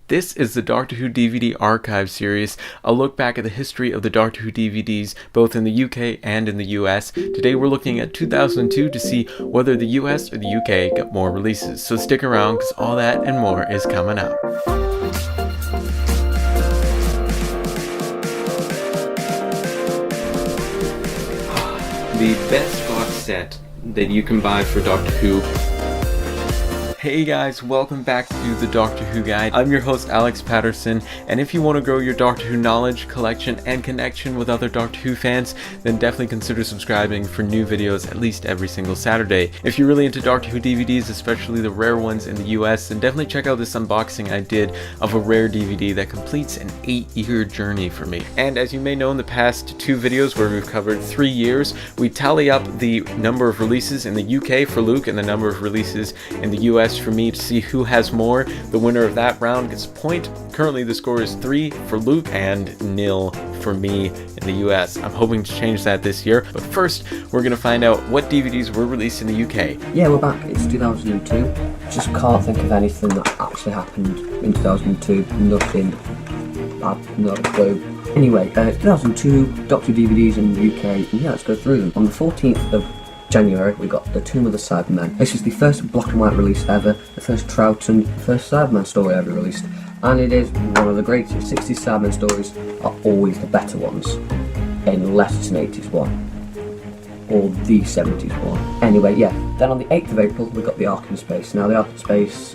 This is the Doctor Who DVD Archive series, a look back at the history of the Doctor Who DVDs both in the UK and in the US. Today we're looking at 2002 to see whether the US or the UK got more releases, so stick around because all that and more is coming up. The best box set that you can buy for Doctor Who. Hey guys, welcome back to the Doctor Who Guide. I'm your host Alex Patterson, and if you want to grow your Doctor Who knowledge, collection, and connection with other Doctor Who fans, then definitely consider subscribing for new videos at least every single Saturday. If you're really into Doctor Who DVDs, especially the rare ones in the US, then definitely check out this unboxing I did of a rare DVD that completes an 8-year journey for me. And as you may know, in the past 2 videos where we've covered 3 years, we tally up the number of releases in the UK for Luke and the number of releases in the US for me to see who has more. The winner of that round gets a point. Currently the score is 3 for Luke and 0 for me in the US. I'm hoping to change that this year, but first we're going to find out what DVDs were released in the UK. Yeah, we're back. It's 2002. Just can't think of anything that actually happened in 2002. Nothing. I've not a clue. Anyway, 2002 Doctor DVDs in the UK, and yeah, let's go through them. On the 14th of January, we got The Tomb of the Cybermen. This is the first black and white release ever, the first Troughton, first Cyberman story ever released, and it is one of the greatest. 60s Cyberman stories are always the better ones, unless it's an 80s one, or the 70s one. Anyway, yeah, then on the 8th of April, we got the Arkham Space. Now, the Arkham Space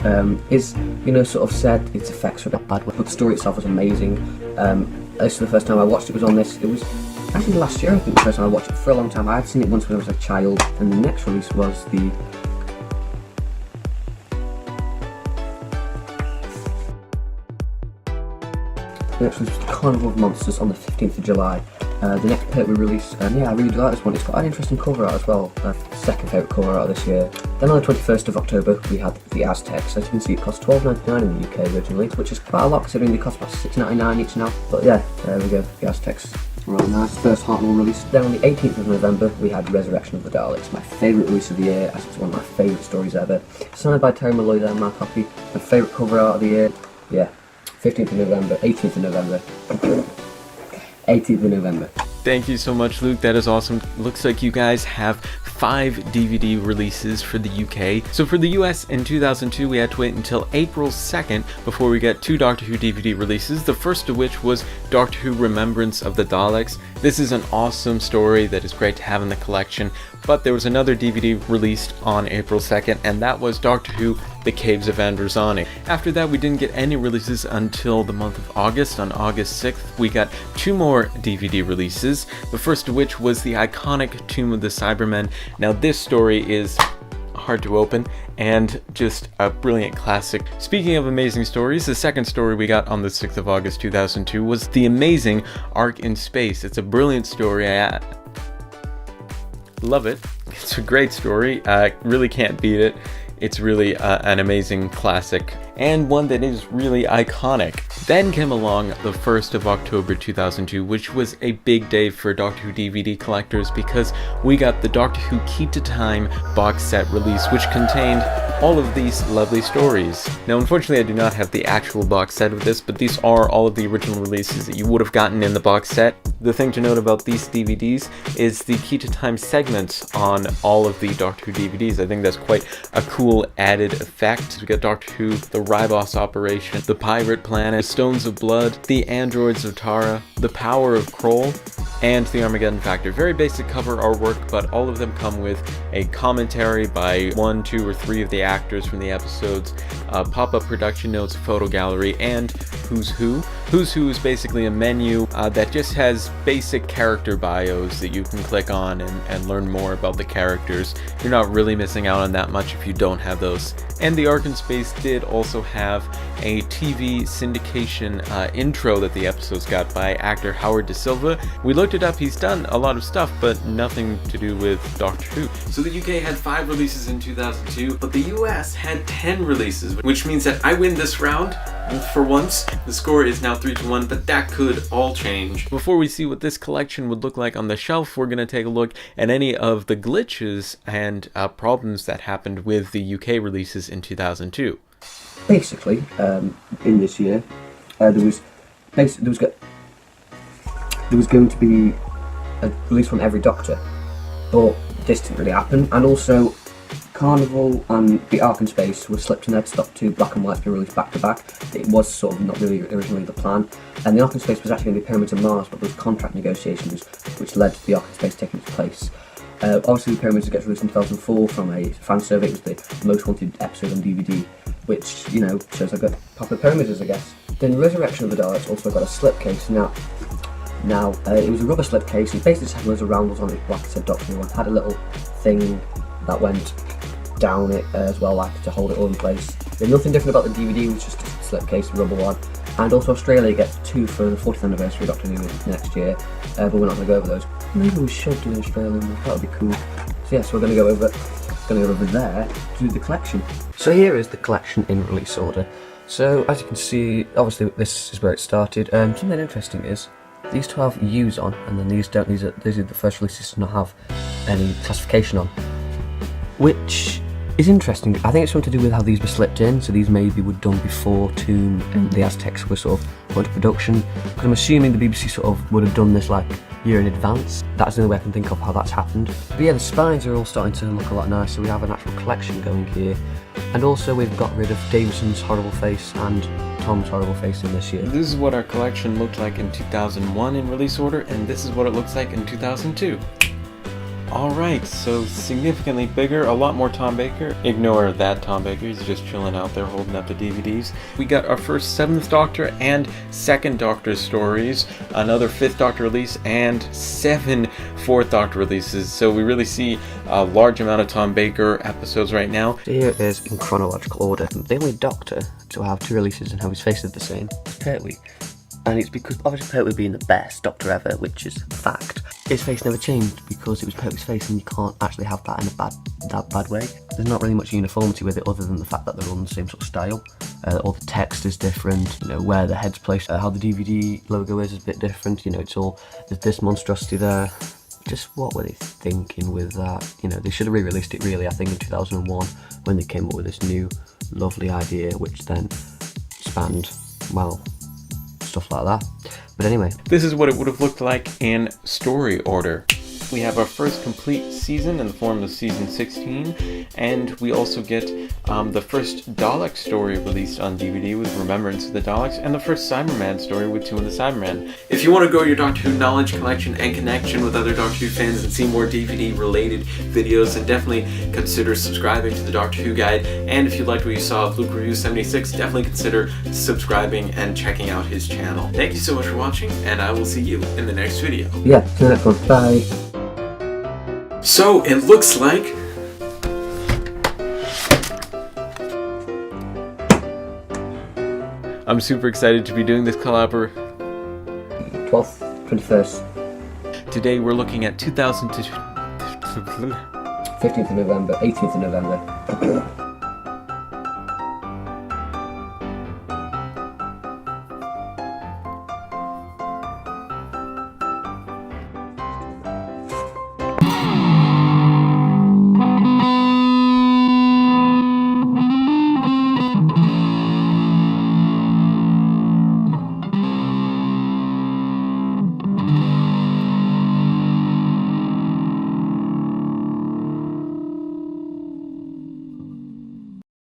is, sort of said its effects are a bit bad, but the story itself was amazing. This is the first time I watched it was on this. It was actually last year, I think, the first time I watched it for a long time. I had seen it once when I was a child, and the next release was the Carnival of Monsters on the 15th of July. The next paper we released, and yeah, I really do like this one. It's got an interesting cover art as well. Second favourite cover art of this year. Then on the 21st of October, we had the Aztecs. As you can see, it cost $12.99 in the UK originally, which is quite a lot considering they cost about $6.99 each now. But yeah, there we go, the Aztecs. Right, nice. First Hartnell release. Then on the 18th of November, we had Resurrection of the Daleks, my favourite release of the year, as it's one of my favourite stories ever. Signed by Terry Malloy there, my copy. My favourite cover art of the year. Yeah, 15th of November, 18th of November. 18th of November. Thank you so much, Luke. That is awesome. Looks like you guys have 5 DVD releases for the UK. So for the US in 2002, we had to wait until April 2nd before we get 2 Doctor Who DVD releases, the first of which was Doctor Who Remembrance of the Daleks. This is an awesome story that is great to have in the collection, but there was another DVD released on April 2nd, and that was Doctor Who The Caves of Androzani. After that, we didn't get any releases until the month of August. On August 6th, we got 2 more DVD releases, the first of which was the iconic Tomb of the Cybermen. Now, this story is hard to open and just a brilliant classic. Speaking of amazing stories, the second story we got on the 6th of August 2002 was the Amazing Ark in Space. It's a brilliant story. I love it. It's a great story. Really can't beat it. It's really an amazing classic and one that is really iconic. Then came along the 1st of October 2002, which was a big day for Doctor Who DVD collectors because we got the Doctor Who Key to Time box set release, which contained all of these lovely stories. Now, unfortunately, I do not have the actual box set of this, but these are all of the original releases that you would have gotten in the box set. The thing to note about these DVDs is the Key to Time segments on all of the Doctor Who DVDs. I think that's quite a cool added effect. We got Doctor Who, the Ribos Operation, the Pirate Planet, Stones of Blood, the Androids of Tara, the Power of Kroll, and the Armageddon Factor. Very basic cover artwork, but all of them come with a commentary by 1, 2, or 3 of the actors from the episodes, pop-up production notes, photo gallery, and Who's Who. Who's Who is basically a menu that just has basic character bios that you can click on and learn more about the characters. You're not really missing out on that much if you don't have those. And the Arkham Space did also have a TV syndication intro that the episodes got by actor Howard Da Silva. We looked it up. He's done a lot of stuff, but nothing to do with Doctor Who. So the UK had 5 releases in 2002, but the US had 10 releases, which means that I win this round for once. The score is now 3-1, but that could all change. Before we see what this collection would look like on the shelf, we're going to take a look at any of the glitches and problems that happened with the UK releases in 2002. basically, in this year, there was going to be a release from every Doctor, but this didn't really happen. And also, Carnival and the Arkham Space were slipped in there to stop 2 black and whites being released back to back. It was sort of not really originally the plan. And the Arkham Space was actually going to be Pyramids of Mars, but there was contract negotiations which led to the Arkham Space taking its place. Obviously, the Pyramids gets released in 2004 from a fan survey. It was the most wanted episode on DVD, which, you know, shows how good Papa Pyramids is, I guess. Then Resurrection of the Daleks also got a slipcase. Now, it was a rubber slipcase. It basically just had loads of roundels on it, like I said, Doctor Who. It had a little thing that went down it as well, like to hold it all in place. There's nothing different about the DVD, it was just a slipcase, a rubber one. And also Australia gets 2 for the 40th anniversary of Doctor Who next year, but we're not going to go over those. Maybe we should do an Australian one, that would be cool. So yes, we're going to go over there to do the collection. So here is the collection in release order. So as you can see, obviously this is where it started. Something interesting is these 12 U's on, and then these don't. These are the first releases to not have any classification on, which is interesting. I think it's something to do with how these were slipped in. So these maybe were done before Tomb and the Aztecs were sort of put into production. Because I'm assuming the BBC sort of would have done this like a year in advance. That's the only way I can think of how that's happened. But yeah, the spines are all starting to look a lot nicer. We have an actual collection going here. And also we've got rid of Davison's horrible face and Tom's horrible face in this year. This is what our collection looked like in 2001 in release order, and this is what it looks like in 2002. Alright, so significantly bigger, a lot more Tom Baker. Ignore that Tom Baker, he's just chilling out there holding up the DVDs. We got our first 7th Doctor and 2nd Doctor stories, another 5th Doctor release, and 7 4th Doctor releases. So we really see a large amount of Tom Baker episodes right now. Here it is in chronological order. The only Doctor to have 2 releases and have his face is the same is Pertwee. And it's because, obviously, Pertwee being the best Doctor ever, which is a fact, his face never changed because it was Pertwee's face, and you can't actually have that in that bad way. There's not really much uniformity with it other than the fact that they're all in the same sort of style. All the text is different, you know, where the head's placed, how the DVD logo is a bit different, you know, it's all, there's this monstrosity there. Just what were they thinking with that? You know, they should have re-released it really, I think, in 2001 when they came up with this new lovely idea, which then spanned, well, stuff like that. But anyway, this is what it would have looked like in story order. We have our first complete season in the form of season 16, and we also get the first Dalek story released on DVD with Remembrance of the Daleks, and the first Cyberman story with Tomb of the Cybermen. If you want to grow your Doctor Who knowledge collection and connection with other Doctor Who fans and see more DVD related videos, then definitely consider subscribing to the Doctor Who Guide. And if you liked what you saw of Luke Review 76, definitely consider subscribing and checking out his channel. Thank you so much for watching, and I will see you in the next video. Yeah, see you next one. Bye. So it looks like I'm super excited to be doing this collabor. 12th, 21st. Today we're looking at 2002. 15th of November, 18th of November.